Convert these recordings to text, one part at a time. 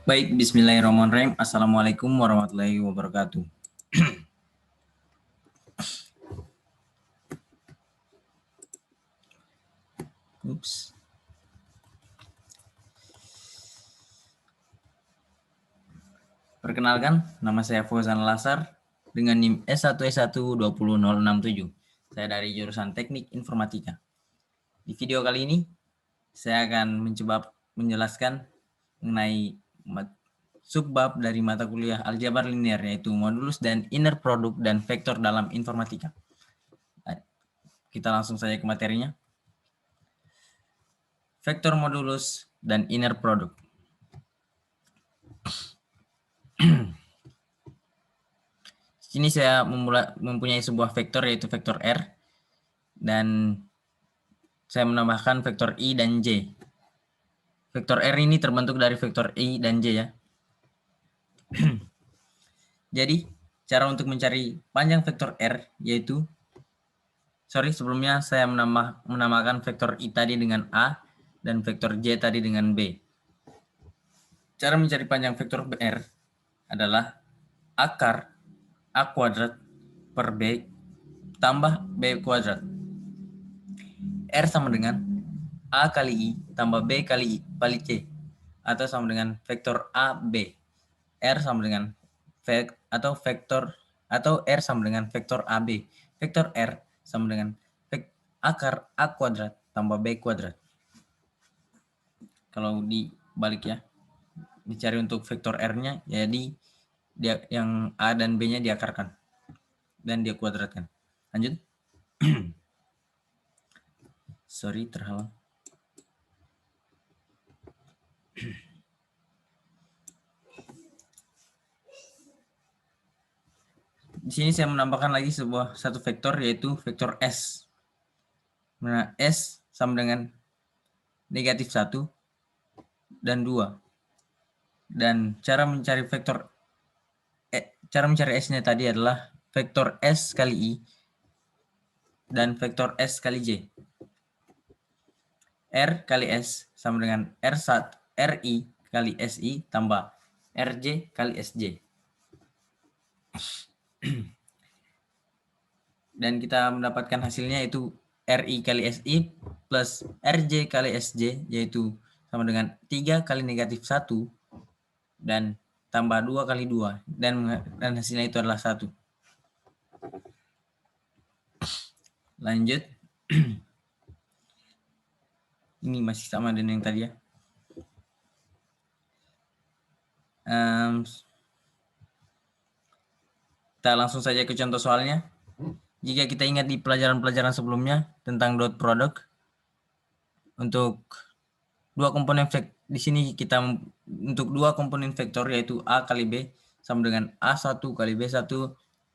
Baik, bismillahirrahmanirrahim. Assalamualaikum warahmatullahi wabarakatuh. Ups. Perkenalkan, nama saya Fauzan Lasar dengan NIM S1S1 20067. Saya dari jurusan Teknik Informatika. Di video kali ini, saya akan mencoba menjelaskan mengenai subbab dari mata kuliah aljabar linear, yaitu modulus dan inner product dan vektor dalam informatika. Kita langsung saja ke materinya. Vektor modulus dan inner product. Sini saya mempunyai sebuah vektor yaitu vektor R dan saya menambahkan vektor I dan J. Vektor R ini terbentuk dari vektor I dan J ya. Jadi cara untuk mencari panjang vektor R yaitu sebelumnya saya menamakan vektor I tadi dengan A dan vektor J tadi dengan B. Cara mencari panjang vektor R adalah akar A kuadrat per B tambah B kuadrat. R sama dengan A kali I tambah B kali C atau sama dengan vektor A B. R sama dengan R sama dengan vektor AB. Vektor R sama dengan akar A kuadrat tambah B kuadrat. Kalau dibalik ya, dicari untuk vektor R-nya, jadi dia yang A dan B-nya diakarkan dan dia kuadratkan. Lanjut. Sorry, terhalang. Di sini saya menambahkan lagi satu vektor yaitu vektor S. Nah, S sama dengan negatif 1 dan 2. Dan cara mencari S-nya tadi adalah vektor S kali I dan vektor S kali J. R kali S sama dengan RI kali SI tambah RJ kali SJ. Dan kita mendapatkan hasilnya yaitu RI kali SI plus RJ kali SJ, yaitu sama dengan 3 kali negatif 1 dan tambah 2 kali 2, dan hasilnya itu adalah 1. Lanjut. Ini masih sama dengan yang tadi ya. Kita langsung saja ke contoh soalnya. Jika kita ingat di pelajaran-pelajaran sebelumnya tentang dot product, untuk dua komponen di sini kita untuk dua komponen vektor yaitu A kali B sama dengan A1 kali B1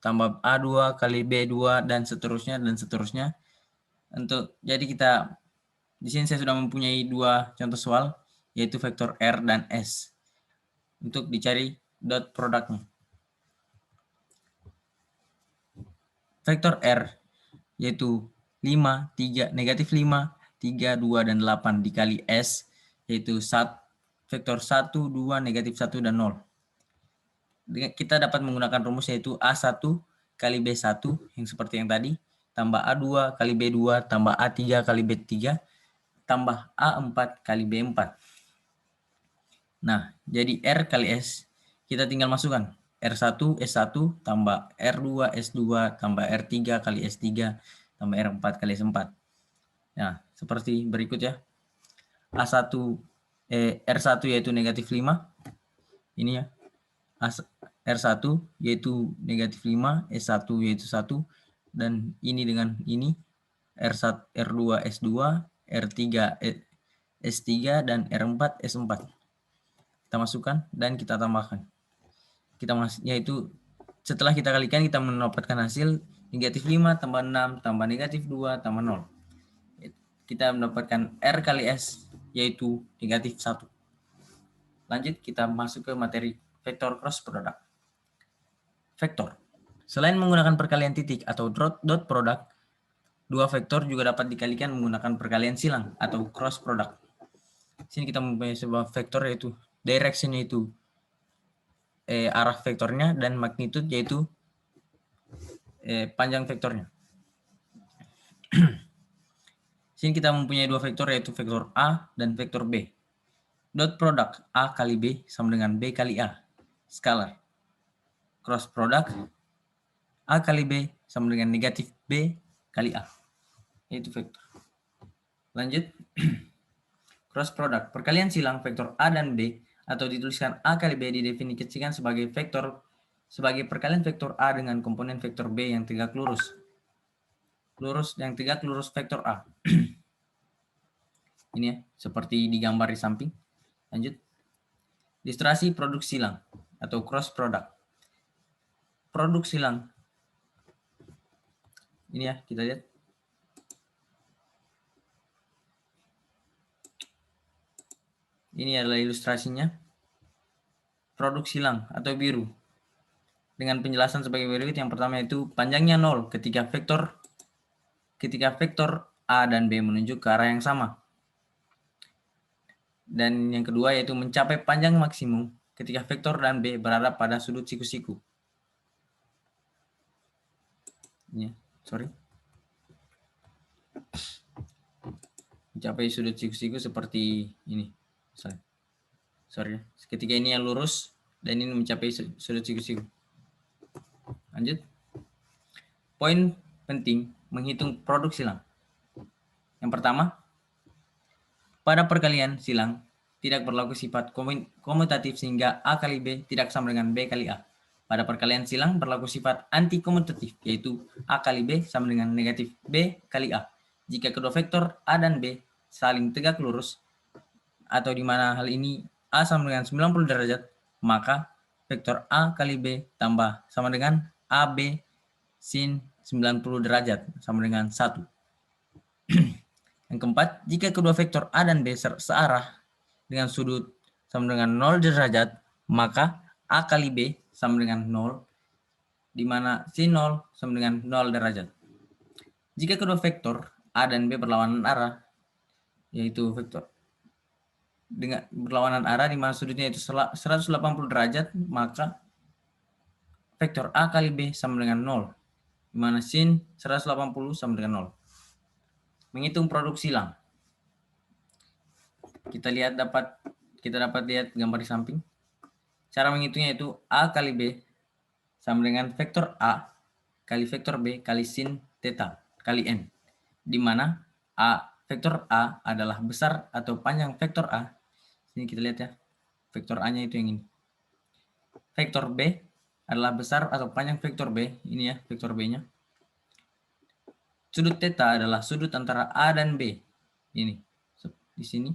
tambah A2 kali B2 dan seterusnya. Jadi kita di sini saya sudah mempunyai dua contoh soal yaitu vektor R dan S untuk dicari dot produknya. Vektor R yaitu 5, 3, negatif 5, 3, 2, dan 8 dikali S yaitu vektor 1, 2, negatif 1, dan 0. Kita dapat menggunakan rumus yaitu A1 kali B1 yang seperti yang tadi, tambah A2 kali B2, tambah A3 kali B3, tambah A4 kali B4. Nah, jadi R kali S, kita tinggal masukkan. R1, S1, tambah R2, S2, tambah R3 kali S3, tambah R4 kali S4. Nah, seperti berikut ya. R1 yaitu negatif 5. Ini ya. R1 yaitu negatif 5, S1 yaitu 1, dan ini dengan ini R1, R2, S2, R3, S3, dan R4, S4. Kita masukkan dan kita tambahkan. Yaitu setelah kita kalikan kita mendapatkan hasil negatif 5 tambah 6 tambah negatif 2 tambah 0. Kita mendapatkan R kali S yaitu negatif 1. Lanjut kita masuk ke materi vektor cross product. Vektor. Selain menggunakan perkalian titik atau dot product, dua vektor juga dapat dikalikan menggunakan perkalian silang atau cross product. Sini kita mempunyai sebuah vektor yaitu direction yaitu arah vektornya, dan magnitude yaitu panjang vektornya. Sini kita mempunyai dua vektor, yaitu vektor A dan vektor B. Dot product A kali B sama dengan B kali A, skalar. Cross product A kali B sama dengan negatif B kali A, yaitu vektor. Lanjut. Cross product, perkalian silang vektor A dan B, atau dituliskan A kali B, didefinisikan sebagai perkalian vektor A dengan komponen vektor B yang tegak lurus. Lurus vektor A. Ini ya, seperti digambar di samping. Lanjut. Ilustrasi produk silang atau cross product. Produk silang. Ini ya, kita lihat. Ini adalah ilustrasinya. Produk silang atau biru. Dengan penjelasan sebagai berikut. Yang pertama itu panjangnya 0 ketika vektor A dan B menunjuk ke arah yang sama. Dan yang kedua yaitu mencapai panjang maksimum ketika vektor dan B berada pada sudut siku-siku. Ya, mencapai sudut siku-siku seperti ini. Ketika ini yang lurus dan ini mencapai sudut siku-siku. Lanjut. Poin penting menghitung produk silang. Yang pertama, pada perkalian silang tidak berlaku sifat komutatif sehingga A kali B tidak sama dengan B kali A. Pada perkalian silang berlaku sifat anti-komutatif, yaitu A kali B sama dengan negatif B kali A. Jika kedua vektor A dan B saling tegak lurus, atau di mana hal ini A sama dengan 90 derajat, maka vektor A kali B tambah sama dengan AB sin 90 derajat sama dengan 1. Yang keempat, jika kedua vektor A dan B searah dengan sudut sama dengan 0 derajat, maka A kali B sama dengan 0, di mana sin 0 sama dengan 0 derajat. Jika kedua vektor A dan B berlawanan arah, yaitu vektor dengan berlawanan arah di mana sudutnya itu 180 derajat, maka vektor A kali B sama dengan 0, di mana sin 180 sama dengan 0. Menghitung produk silang. Kita dapat lihat gambar di samping. Cara menghitungnya itu A kali B sama dengan vektor A kali vektor B kali sin theta kali N, di mana vektor A adalah besar atau panjang vektor A. Sini kita lihat ya, vektor A-nya itu yang ini. Vektor B adalah besar atau panjang vektor B, ini ya vektor B-nya. Sudut theta adalah sudut antara A dan B, ini di sini.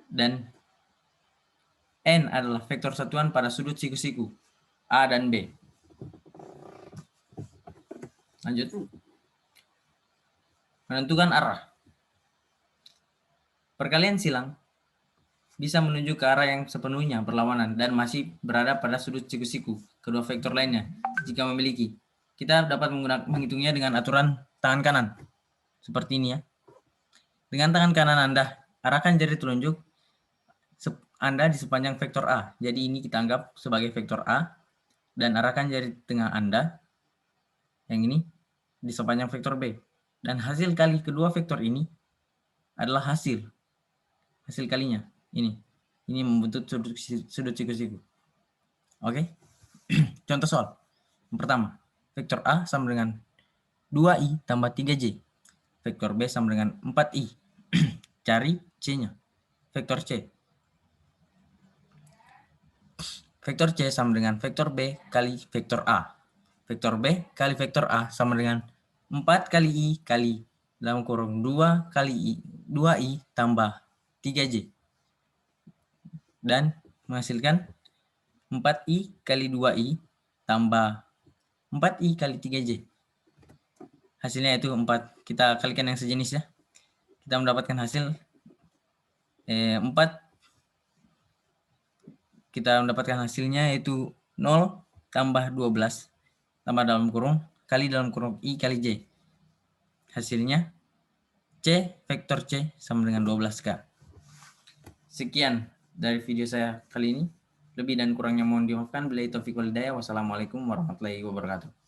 Dan N adalah vektor satuan pada sudut siku-siku A dan B. Lanjut. Menentukan arah. Perkalian silang bisa menuju ke arah yang sepenuhnya berlawanan dan masih berada pada sudut siku-siku kedua vektor lainnya jika memiliki. Kita dapat menghitungnya dengan aturan tangan kanan. Seperti ini ya. Dengan tangan kanan Anda, arahkan jari telunjuk Anda di sepanjang vektor A. Jadi ini kita anggap sebagai vektor A. Dan arahkan jari tengah Anda, yang ini, di sepanjang vektor B. Dan hasil kali kedua vektor ini adalah hasil kalinya. Ini membentuk sudut siku-siku. Oke. Contoh soal. Yang pertama, vektor A sama dengan 2i tambah 3j. Vektor B sama dengan 4i. Cari C-nya. Vektor C. Vektor C sama dengan vektor B kali vektor A. Vektor B kali vektor A sama dengan 4 kali I kali dalam kurung 2 kali I, 2i tambah 3j. Dan menghasilkan 4i kali 2i tambah 4i kali 3j. Hasilnya itu 4. Kita kalikan yang sejenis ya. Kita mendapatkan hasil 4. Kita mendapatkan hasilnya yaitu 0 tambah 12 tambah dalam kurung kali dalam kurung I kali J. Hasilnya C, vektor C sama dengan 12K. Sekian dari video saya kali ini. Lebih dan kurangnya mohon dimaafkan. Billahi taufiq wal hidayah. Wassalamualaikum warahmatullahi wabarakatuh.